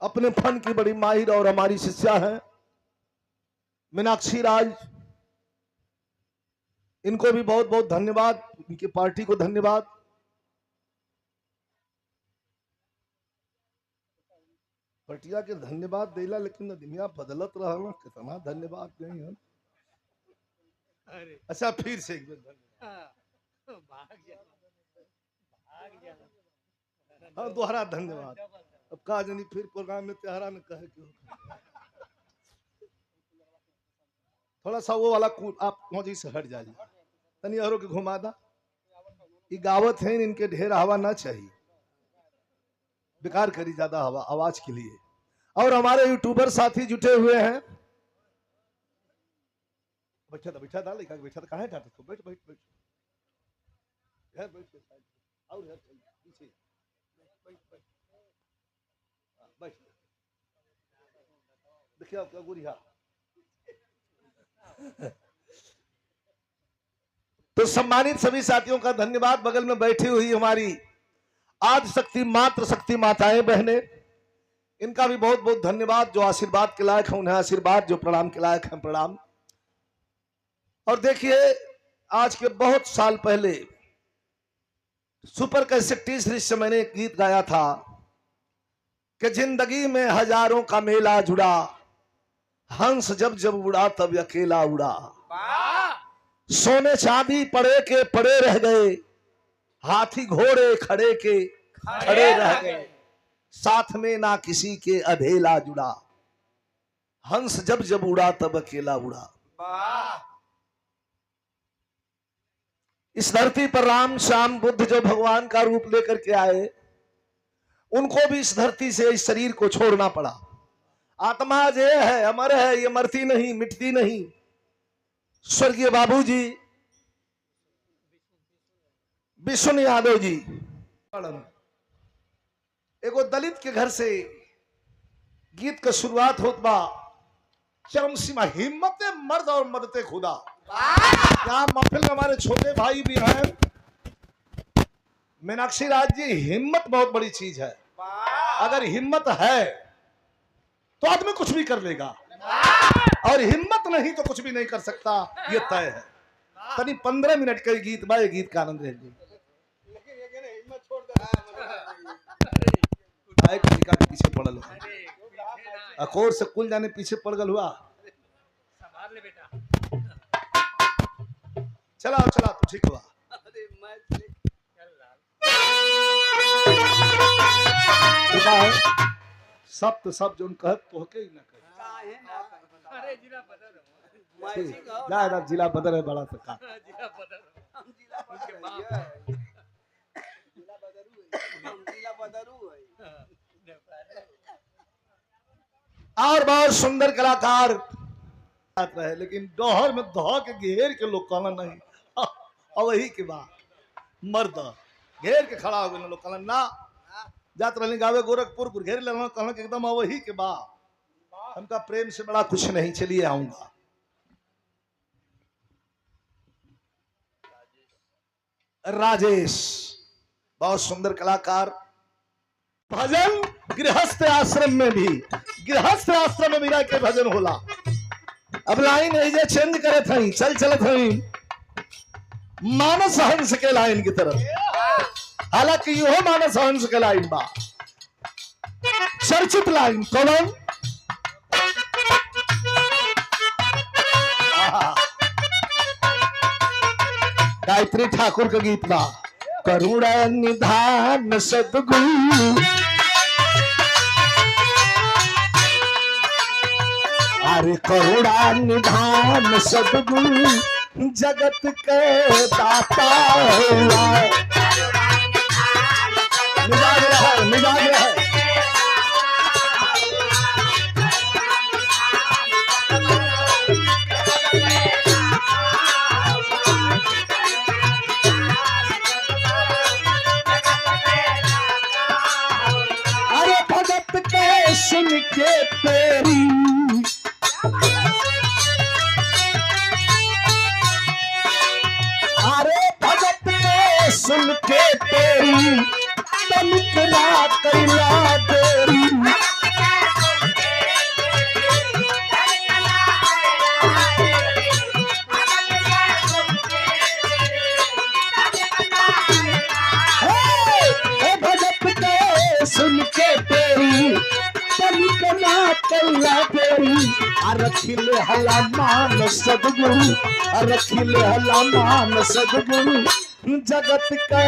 अपने फन की बड़ी माहिर और हमारी शिष्या है मीनाक्षी राज। इनको भी बहुत बहुत धन्यवाद, इनकी पार्टी को धन्यवाद। पटिया के धन्यवाद देला, लेकिन दुनिया बदलत रहा ना, कितना धन्यवाद दें हम। अच्छा फिर से एक बार हाँ दोहरा धन्यवाद। अब कहा जानी फिर प्रोग्राम में त्योहारा ने कहे क्यों। थोड़ा सा वो वाला आप मौजी से हट जाइए, तनी औरों के घुमा दा। ये गावत है, इनके ढेर हवा ना चाहिए, बेकार करी ज्यादा हवा आवाज के लिए। और हमारे यूट्यूबर साथी जुटे हुए हैं। बैठा था लिखा बैठा था, कहाँ है बैठ बैठ बैठ बैठ और पीछे बैठ। देखिए आपका गुड़िया तो सम्मानित सभी साथियों का धन्यवाद। बगल में बैठी हुई हमारी आज शक्ति मात्र शक्ति माताएं बहनें, इनका भी बहुत बहुत धन्यवाद। जो आशीर्वाद के लायक है उन्हें आशीर्वाद, जो प्रणाम के लायक है प्रणाम। और देखिए आज के बहुत साल पहले सुपर कैसेट से मैंने एक गीत गाया था कि जिंदगी में हजारों का मेला जुड़ा, हंस जब जब उड़ा तब अकेला उड़ा। सोने चांदी पड़े के पड़े रह गए, हाथी घोड़े खड़े के खड़े रह गए, साथ में ना किसी के अधेला जुड़ा, हंस जब जब उड़ा तब अकेला उड़ा। इस धरती पर राम श्याम बुद्ध जो भगवान का रूप लेकर के आए, उनको भी इस धरती से इस शरीर को छोड़ना पड़ा। आत्मा जो है अमर है, ये मरती नहीं मिटती नहीं। स्वर्गीय बाबूजी विष्णु यादव जी एगो दलित के घर से गीत का शुरुआत होत बा। चरम सीमा हिम्मत मर्द और मदते खुदा। यहाँ महफिल में हमारे छोटे भाई भी हैं। मीनाक्षी राज जी, हिम्मत बहुत बड़ी चीज है। अगर हिम्मत है तो आदमी कुछ भी कर लेगा, और हिम्मत नहीं तो कुछ भी नहीं कर सकता, ये तय है। तनी 15 मिनट का गीत बा, ये गीत का आनंद ले के पीछे पड़ल अकोर से कुल जाने पीछे पड़ गल हुआ। चला चला तो ठीक हुआ। सब तो सब जो कहत तो के ही ना करे। जिला बदर है बड़ा सका। और बहुत सुंदर कलाकार रहे, लेकिन दोहर में दह के घेर के लोग कहना नहीं। और वही के बाद मर्द घेर के खड़ा हो गए लोग कहना ना। जात रही गावे गोरखपुर घेर लेना, कहना कि एकदम वही के बाद हमका प्रेम से बड़ा कुछ नहीं। चलिए आऊंगा। राजेश बहुत सुंदर कलाकार। भजन गृहस्थ आश्रम में भी, गृहस्थ आश्रम में मिला के भजन होला। अब लाइन ऐसे चेंज करे थी, चल चलत थी मानस हंस के लाइन की तरफ। हालांकि यो मानस हंस के लाइन बा चर्चित लाइन। कौन? गायत्री ठाकुर का गीत बा। करुणा निधान सद्गुरु, अरे करुणा निधान सद्गुरु, जगत के दाता है। मिजाज है। अरे भगत के सुन के तेरी, सुन के तेरी तनिक ना करिया तेरी। ना कैला देरी रखिले हला मान सदगुरु रखिले हला मान सदगुरु जगत का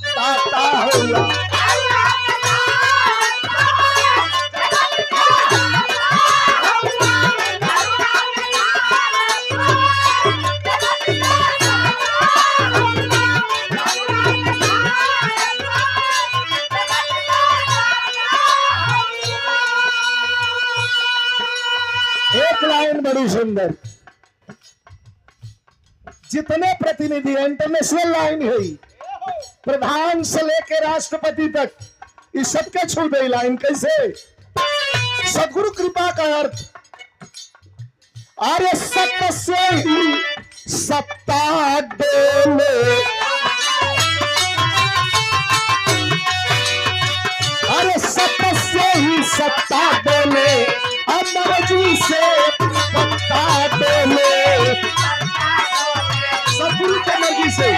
ताता होला एक लाइन बड़ी सुंदर, जितने प्रतिनिधि इंटरनेशनल लाइन है, प्रधान से लेके राष्ट्रपति तक, इस सबके छू गई लाइन। कैसे? सदगुरु कृपा का अर्थ, अरे सत्य से ही सत्ता डोले, अरे सत्य से ही सत्ता डोले, अमर जी से पत्ता डोले, सदगुरु के मर्जी से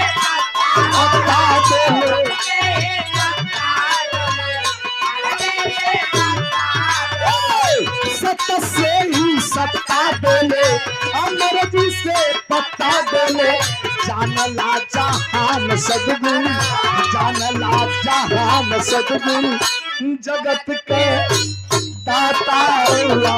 पत्ता डोले, सत्य से ही सत्ता डोले, अमर जी से पत्ता डोले, जानला जहान सदगुरु, जानला जहान सदगुरु जगत के दाता होला।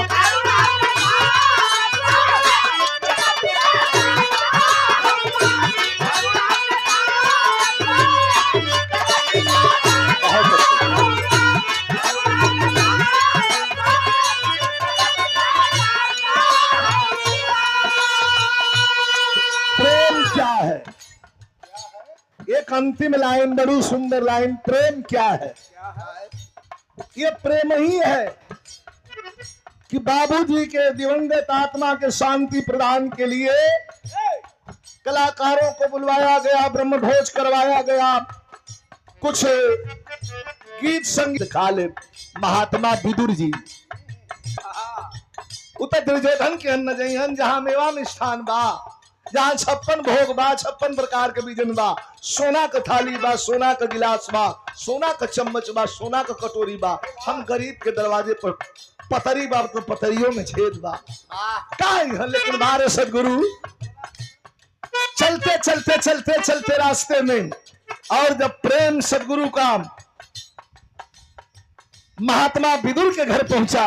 प्रेम क्या है? एक अंतिम लाइन, बड़ी सुंदर लाइन, प्रेम क्या है? ये प्रेम ही है कि बाबूजी के दिवंगत आत्मा के शांति प्रदान के लिए कलाकारों को बुलवाया गया, ब्रह्म भोज करवाया गया, कुछ गीत संगीत दिखा ले। महात्मा विदुर जी उत्तर दुर्योधन के अन्न जइहन, जहां मेवा मिष्ठान बा, जहां 56 भोग बा, 56 प्रकार के व्यंजन बा, सोना का थाली बा, सोना का गिलास बा, सोना का चम्मच बा, सोना का कटोरी बा, हम गरीब के दरवाजे पर पतरी बा, तो पतरियों में छेद बा। लेकिन बारे सदगुरु चलते चलते चलते चलते रास्ते में, और जब प्रेम सदगुरु का महात्मा विदुर के घर पहुंचा,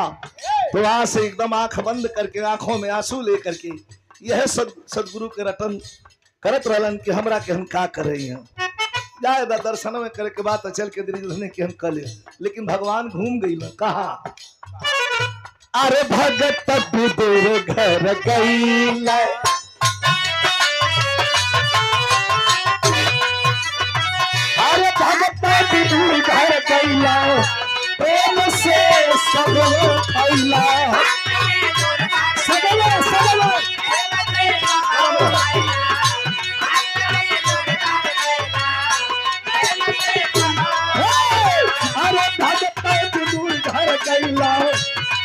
तो वहां से एकदम आंख बंद करके, आंखों में आंसू लेकर के यह सदगुरु के रटन करत रहलन कि हमरा के हम का करे हैं, जाए दर्शन में करे के बात चल के दुर्योधन के हम कले, लेकिन भगवान घूम गई ना। कहा? अरे भगत विदुर घर गई, अरे भगत विदुर घर गई, प्रेम से सब खैला, सबले सबले अरे भगत विदुर घर गईला,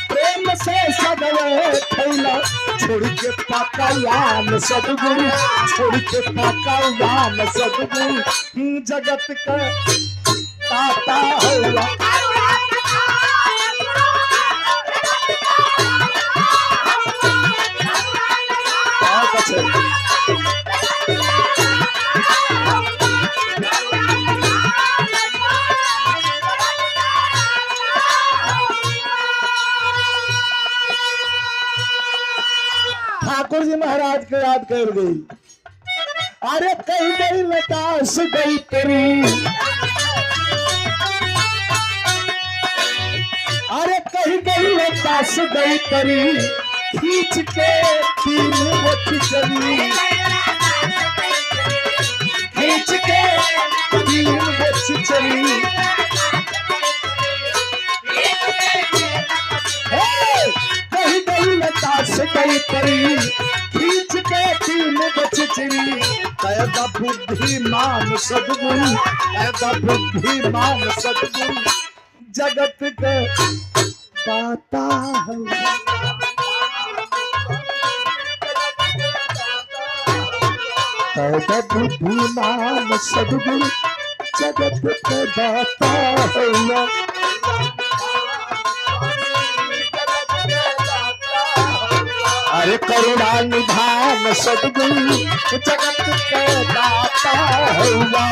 प्रेम से सदवे खैला, छोड़ के पकवान सदगुरु, छोड़ के पकवान सदगुरु जगत का ताता होला। ठाकुर जी महाराज को याद कर गई, अरे कहीं गई लतास गई तेरी, अरे कहीं गई लतास गई तेरी, खींच के तीन वो खिचड़ी, खींच के तीन वो खिचड़ी, कहीं गई लतास गई तेरी, खींच के तीन वो खिचड़ी, कैदा बुद्धिमान सदगुरु, कैदा बुद्धिमान सदगुरु जगत के दाता है। कैदा बुद्धिमान सदगुरु जगत के दाता है। अरे करुणा निधान सद्गुरु जगत के दाता हुआ।